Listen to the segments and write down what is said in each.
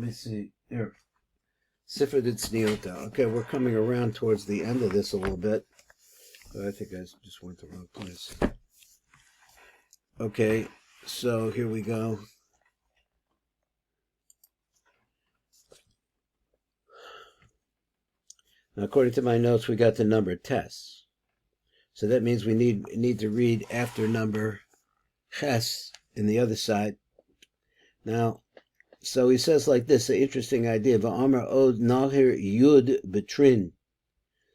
me see. Here. Sifra did Sniota. Okay, we're coming around towards the end of this a little bit. But I think I just went the wrong place. Okay, so here we go. Now, according to my notes, we got the number tes. So that means we need to read after number ches in the other side. Now, so he says like this, an interesting idea. Va'amar od nahir yud betrin.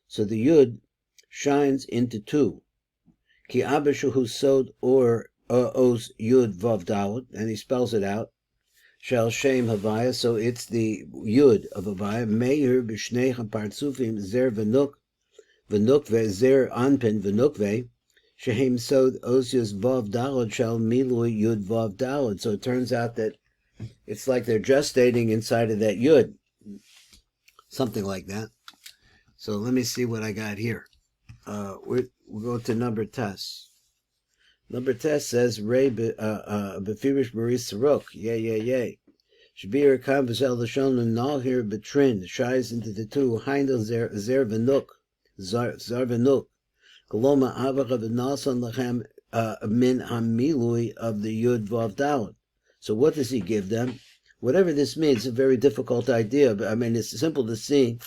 So the yud shines into two. Ki Abba shehu sod or oz yud vav daled, and he spells it out. Shel shem havaya, so it's the yud of havaya. Meir b'shnei partzufim zer v'nuk v'nukve zer anpin v'nukve. Shehem sod oz yud vav daled shel milui yud vav daled. So it turns out that it's like they're gestating inside of that yud. Something like that. So let me see what I got here. We'll go to number tes. Number tes says, Ray befirish maris sarok. Yay. Shabir kam v'zel l'shon l'nahir betrin. Shies into the two. Heindel zer v'nuk. Zar v'nuk. Koloma avacha v'nasan lachem min hamilui of the yud vav daled. So what does he give them? Whatever this means, it's a very difficult idea. But I mean, it's simple to see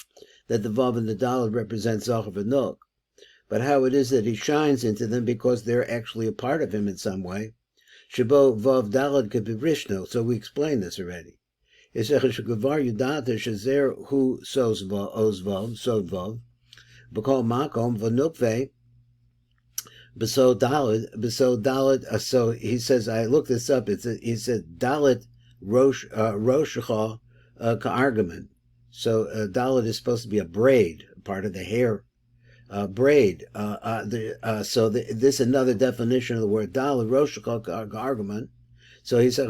that the vav and the daled represent zachar v'nuk. But how it is that he shines into them because they're actually a part of him in some way. Shabo vav daled could be rishno. So we explained this already. Shagavar yudata shazer hu sos vav sod vav. B'kol makom v'nukve. Beso Dalit, so he says, I looked this up, he said, Dalit Roshacha Ka'argaman. So Dalit is supposed to be a braid, part of the hair, braid. So this is another definition of the word Dalit, Roshacha Ka'argaman. So he said,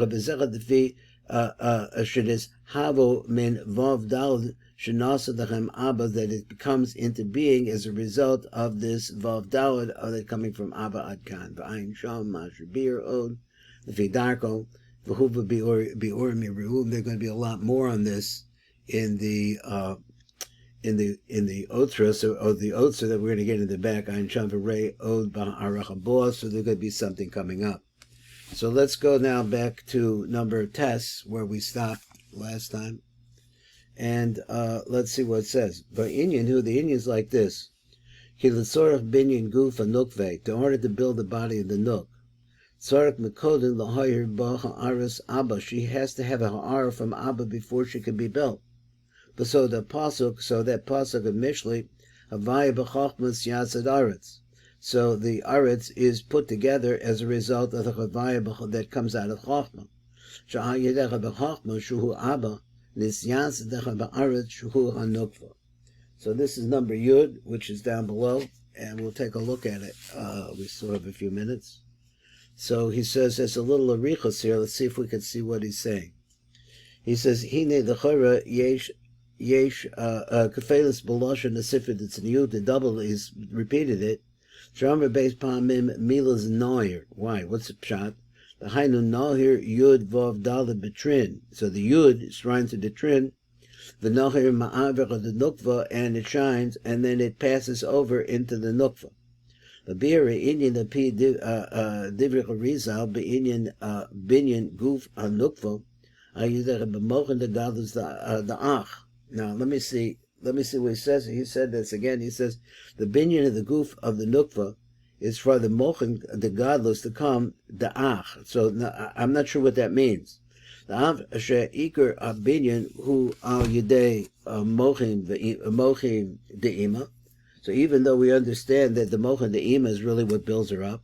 Shidis Havo Min Vav Dalit Shenasa Dachem Abba, that it comes into being as a result of this Vav Daled, that coming from Abba Adkan. V'ayin Sham Mashabir Od V'Darko V'Huva Bior Miruhum. There's going to be a lot more on this in the Otra, or the Otsa that we're going to get in the back. Ayin Sham V'Rei Od Ba'arachabos. So there's going to be something coming up. So let's go now back to number tes, where we stopped last time. And let's see what it says. Va'inyan, who the Indian's like this. Ki l'tzorach binyan guf nukve, in order to build the body of the nuk. Tzorach mekodin l'hayir ba ha'aras Abba. She has to have a ha'ara from Abba before she can be built. But so that pasuk of Mishli, havaya b'chachmas yasad aretz. So the aretz is put together as a result of the havaya that comes out of chachma. Sha'ayedecha b'chachma shuhu Abba. So this is number Yud, which is down below, and we'll take a look at it. We still have a few minutes. So he says there's a little arichos here. Let's see if we can see what he's saying. He says, Hine the chora yesh kafelis b'loshen Sifra d'tzniut. The double is repeated it. Shamar beis pamim milas noir. Why? What's the pshat? The Hainu Nahir Yud Vav Daled Betrin. So the Yud is trying to the Trin, the Nahir Ma'aver of the Nukva, and it shines, and then it passes over into the Nukva. The Bira Indian the P Divrik Rizal, Be'inyan Binyan Guf Nukva, Ayudar B'mochan the Gadlus the Ach. Now let me see what he says. He said this again. He says the Binyan of the Guf of the Nukva is for the mochin, the godless, to come, the ach. So I'm not sure what that means. The av she'ikar abinyan hu al yedei mochin de'ima. So even though we understand that the mochin de'ima is really what builds her up,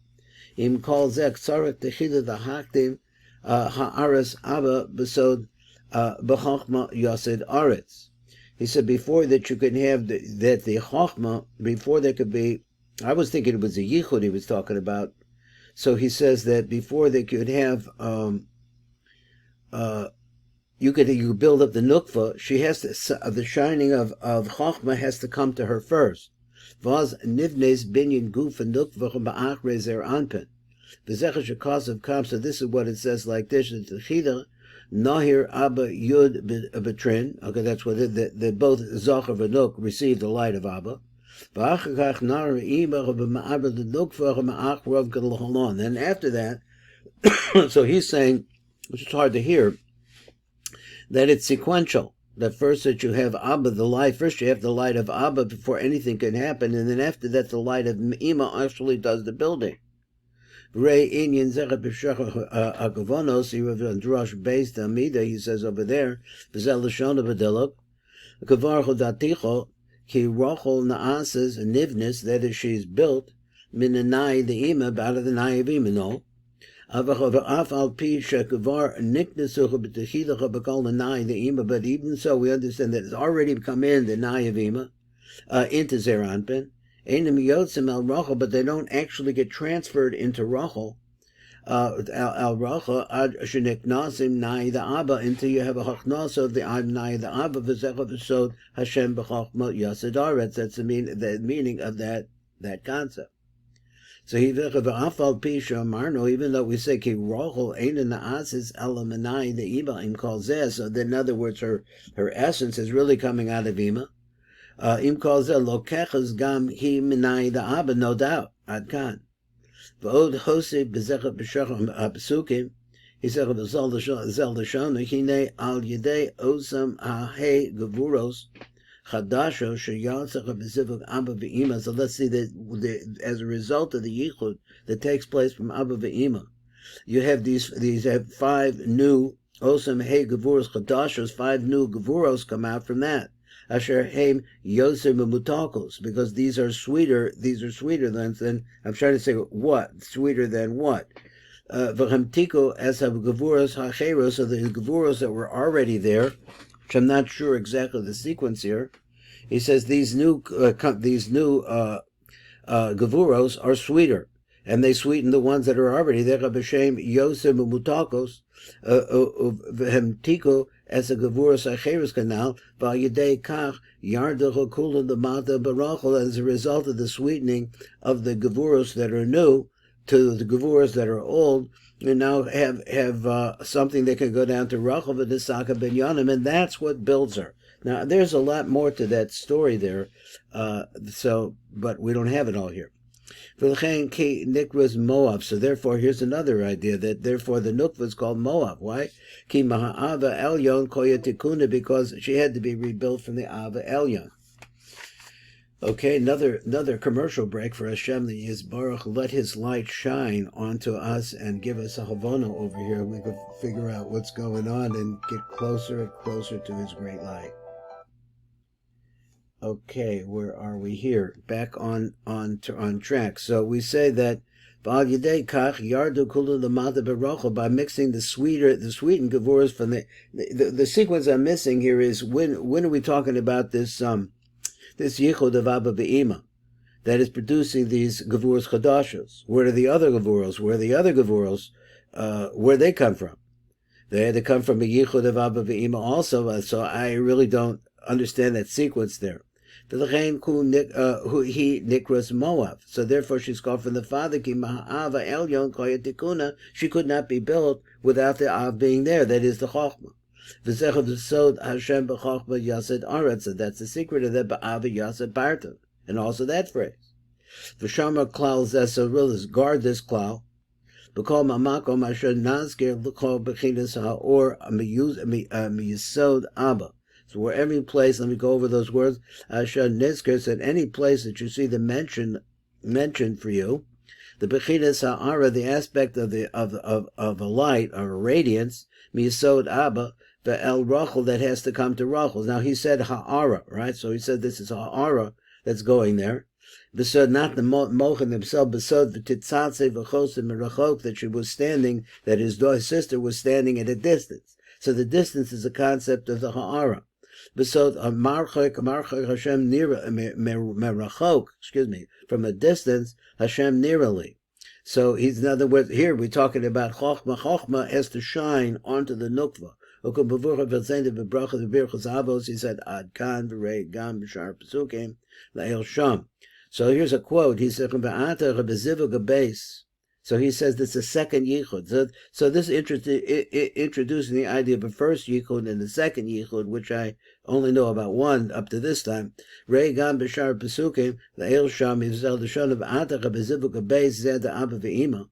im kol zek tzarek techida the haktim ha'aras abba besod b'chachma yasid aretz. He said before that you can have the chachma, before there could be, I was thinking it was a yichud he was talking about. So he says that before they could have, you could build up the nukva. She has to, the shining of chachma has to come to her first. Vaz nivnes binyan guf and nukva ba'achre zer anpen. V'zecha shekasav kam. So this is what it says like this: the chida Nahir Abba Yud Betrin. Okay, that's what they both Zachar V'Nuk received the light of Abba. Then after that, so he's saying, which is hard to hear, that it's sequential. That first that you have Abba, the light, first you have the light of Abba before anything can happen, and then after that the light of Ima actually does the building. Ray Inyan Zechat B'Shach Agavonos, you have a drush based on Mida, he says over there, V'zel Lashon B'Diluk, Kavar Chodaticho, Ki Rochol Naasas, Nivnis, that is, she's built, Minanai the Ima, out of the Nai of Ima, no. But even so, we understand that it's already come in the Nai of Ima, into Zeranpin. But they don't actually get transferred into Rachel. Al Rachel ad sheniknasim Nai the Abba, until you have a hachnas of the Nai the Abba v'zecha v'sod Hashem b'chachma yasad aretz. That's the meaning of that concept. So even though we say ki rochel ein naasis elamanai the ima im kol zeh, so in other words, her essence is really coming out of ima. Im kol zeh lokechas gam hi minai the abba, no doubt. Ad kan. V'od hosei b'zechat b'shacham apsukim. He said b'zel l'shonu hine al yedei osam ha'hei gevuros. So let's see that as a result of the yichud that takes place from Abba ve'ima, you have these have 5 new osam hey gevuros chadashos, 5 new gevuros come out from that. Asher heim yoser memutakos, because these are sweeter than I'm trying to say what sweeter than what. V'chamtiko as have gevuros hacheros, so the gevuros that were already there, which I'm not sure exactly the sequence here. He says these new gevuros are sweeter, and they sweeten the ones that are already there. B'shem yosem umutakos v'hemtiko as a gevuros acheres canal v'ayidei kach yardacho kula l'mata barachol, as a result of the sweetening of the gevuros that are new to the gevuros that are old. You now have something that can go down to Rachel v'Nisaka ben Yonim, and that's what builds her. Now, there's a lot more to that story there, but we don't have it all here. Moab. So therefore, here's another idea, that therefore the Nukva is called Moab. Why? Ki Maha'ava Elyon Koya Tikuna, because she had to be rebuilt from the Ava Elyon. Okay, another commercial break for Hashem, the Yisbarach. Let His light shine onto us and give us a Havana over here. We can figure out what's going on and get closer and closer to His great light. Okay, where are we here? Back on track. So we say that by mixing the sweetened gevuros from the sequence I'm missing here is when are we talking about this yichud of Abba Be'ima that is producing these gevuros chadashos? Where are the other gevuros? Where they come from? They had to come from a yichud of Abba Be'ima also, so I really don't understand that sequence there. He nikras Moab. So therefore she's called from the father, ki ma'ava elyon koya tikuna. She could not be built without the Av being there, that is the Chochmah. V'zechad v'sod Hashem b'chochmah yased aretz. That's the secret of that ba'ava yased barta. And also that phrase. V'shamar klal zesaril, guard this klal. B'kol ma'makom asher nazker l'kol b'chinas ha'or miyisod Abba. So wherever you place, let me go over those words. Asher nizkers, at any place that you see the mentioned for you, the bechinas ha'ara, the aspect of a light or a radiance, miyisod Abba, the el Rachel, that has to come to Rachel. Now he said ha'ara, right? So he said this is ha'ara that's going there. Besod, not the mochin himself, besod v'titzatze v'chosim merachok, that she was standing, that his sister was standing at a distance. So the distance is a concept of the ha'ara. Besod marchok Hashem merachok, from a distance, Hashem nirali. So he's, in other words, here we're talking about chochma. Chochma has to shine onto the nukva. He said, Ad kan v'rei gam b'shar pesukim la'el sham. So here's a quote. He said, So he says that's a second yichud. So this introducing the idea of a first yichud and the second yichud, which I only know about one up to this time. Rei gam b'shar pesukim le'el sham yivzel d'shon of atacha b'zivuk beis zed Abba ve'ima.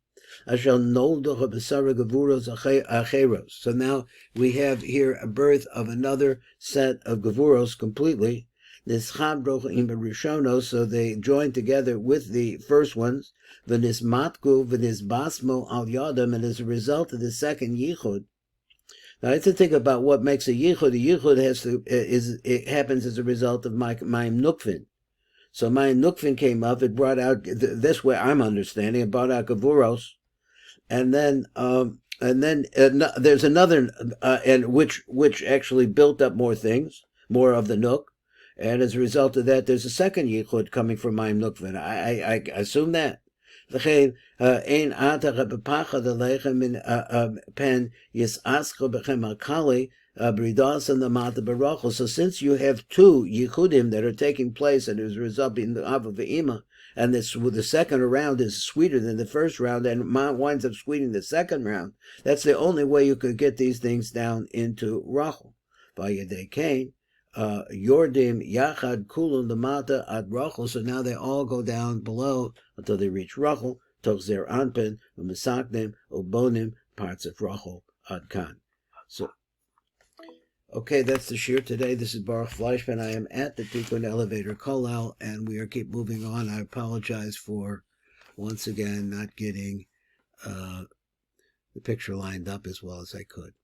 So now we have here a birth of another set of gevuros completely. So they join together with the first ones, v'nismatku v'nisbasmo al yadam, and as a result of the second yichud. Now I have to think about what makes a yichud. A yichud it happens as a result of Mayim Nukvin. So Mayim Nukvin came up, it brought out, this way I'm understanding, it brought out gevuros. And then there's another, and which actually built up more things, more of the Nuk, and as a result of that, there's a second yichud coming from Mayim Nukvin. I assume that. So since you have two yichudim that are taking place and as a result in the Abba ve'ima, and the second round is sweeter than the first round and winds up sweetening the second round, that's the only way you could get these things down into Rachel. Vayedei Cain, Yordim Yachad Kulun Lamata Ad Rachel, so now they all go down below until they reach Rachel, Tochzer Anpen, Umisaknim, Obonim, parts of Rachel Ad Kan. So, okay, that's the shir today. This is Baruch Fleischman. I am at the Tikkun Elevator Kollel, and we are keep moving on. I apologize for, once again, not getting the picture lined up as well as I could.